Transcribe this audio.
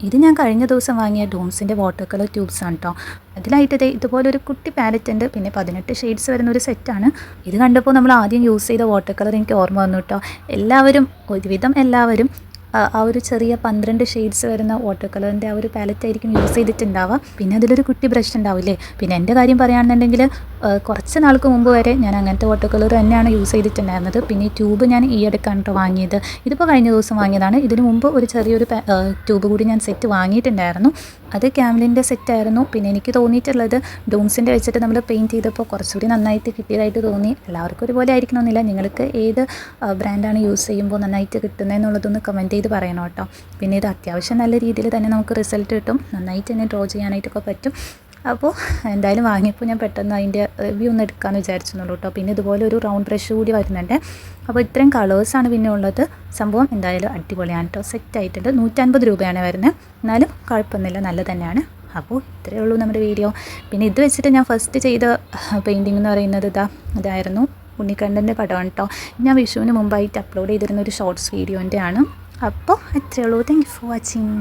ഇത് ഞാൻ കഴിഞ്ഞ ദിവസം വാങ്ങിയ ഡൂംസിൻ്റെ വാട്ടർ കളർ ട്യൂബ്സാണ് കേട്ടോ. അതിലായിട്ട് ഇതുപോലൊരു കുട്ടി പാലറ്റ് ഉണ്ട്, പിന്നെ 18 ഷെയ്ഡ്സ് വരുന്ന ഒരു സെറ്റാണ്. ഇത് കണ്ടപ്പോൾ നമ്മൾ ആദ്യം യൂസ് ചെയ്ത വാട്ടർ കളർ എനിക്ക് ഓർമ്മ വന്നു കേട്ടോ. ഒരുവിധം എല്ലാവരും ആ ഒരു ചെറിയ 12 ഷെയ്ഡ്സ് വരുന്ന വാട്ടർ കളറിൻ്റെ ആ ഒരു പാലറ്റ് ആയിരിക്കും യൂസ് ചെയ്തിട്ടുണ്ടാവുക. പിന്നെ അതിലൊരു കുട്ടി ബ്രഷ് ഉണ്ടാവില്ലേ. പിന്നെ എൻ്റെ കാര്യം പറയുകയാണെന്നുണ്ടെങ്കിൽ കുറച്ച് നാൾക്ക് മുമ്പ് വരെ ഞാൻ അങ്ങനത്തെ വാട്ടർ കളർ തന്നെയാണ് യൂസ് ചെയ്തിട്ടുണ്ടായിരുന്നത്. പിന്നെ ഈ ട്യൂബ് ഞാൻ ഈ അടുക്കാണ് കേട്ടോ വാങ്ങിയത്. ഇതിപ്പോൾ കഴിഞ്ഞ ദിവസം വാങ്ങിയതാണ്. ഇതിനു മുമ്പ് ഒരു ചെറിയൊരു ട്യൂബ് കൂടി ഞാൻ സെറ്റ് വാങ്ങിയിട്ടുണ്ടായിരുന്നു. അത് ക്യാമലിൻ്റെ സെറ്റായിരുന്നു. പിന്നെ എനിക്ക് തോന്നിയിട്ടുള്ളത് ഡൂംസിൻ്റെ വെച്ചിട്ട് നമ്മൾ പെയിൻറ്റ് ചെയ്തപ്പോൾ കുറച്ചുകൂടി നന്നായിട്ട് കിട്ടിയതായിട്ട് തോന്നി. എല്ലാവർക്കും ഒരുപോലെ ആയിരിക്കണമെന്നില്ല. നിങ്ങൾക്ക് ഏത് ബ്രാൻഡാണ് യൂസ് ചെയ്യുമ്പോൾ നന്നായിട്ട് കിട്ടുന്നതെന്നുള്ളതൊന്ന് കമൻറ്റ് ചെയ്ത് പറയണം കേട്ടോ. പിന്നെ ഇത് അത്യാവശ്യം നല്ല രീതിയിൽ തന്നെ നമുക്ക് റിസൾട്ട് കിട്ടും. നന്നായിട്ട് തന്നെ ഡ്രോ ചെയ്യാനായിട്ടൊക്കെ പറ്റും. അപ്പോൾ എന്തായാലും വാങ്ങിയപ്പോൾ ഞാൻ പെട്ടെന്ന് അതിൻ്റെ റിവ്യൂ ഒന്ന് എടുക്കാമെന്ന് വിചാരിച്ചെന്നുള്ളൂ കേട്ടോ. പിന്നെ ഇതുപോലെ ഒരു റൗണ്ട് ബ്രഷ് കൂടി വരുന്നുണ്ട്. അപ്പോൾ ഇത്രയും കളേഴ്സാണ് പിന്നെ ഉള്ളത്. സംഭവം എന്തായാലും അടിപൊളിയാണ് കേട്ടോ. സെറ്റായിട്ടുണ്ട്. 150 രൂപയാണ് വരുന്നത്. എന്നാലും കുഴപ്പമൊന്നുമില്ല, നല്ല തന്നെയാണ്. അപ്പോൾ ഇത്രയേ ഉള്ളൂ നമ്മുടെ വീഡിയോ. പിന്നെ ഇത് വെച്ചിട്ട് ഞാൻ ഫസ്റ്റ് ചെയ്ത പെയിൻറ്റിംഗ് എന്ന് പറയുന്നത് ഇതായിരുന്നു. ഉണ്ണിക്കണ്ണൻ്റെ പടമാണ് കേട്ടോ. ഞാൻ വിഷുവിന് മുമ്പായിട്ട് അപ്ലോഡ് ചെയ്തിരുന്ന ഒരു ഷോർട്സ് വീഡിയോൻ്റെ ആണ്. അപ്പോൾ അത്രയേ ഉള്ളൂ. Thank you for watching.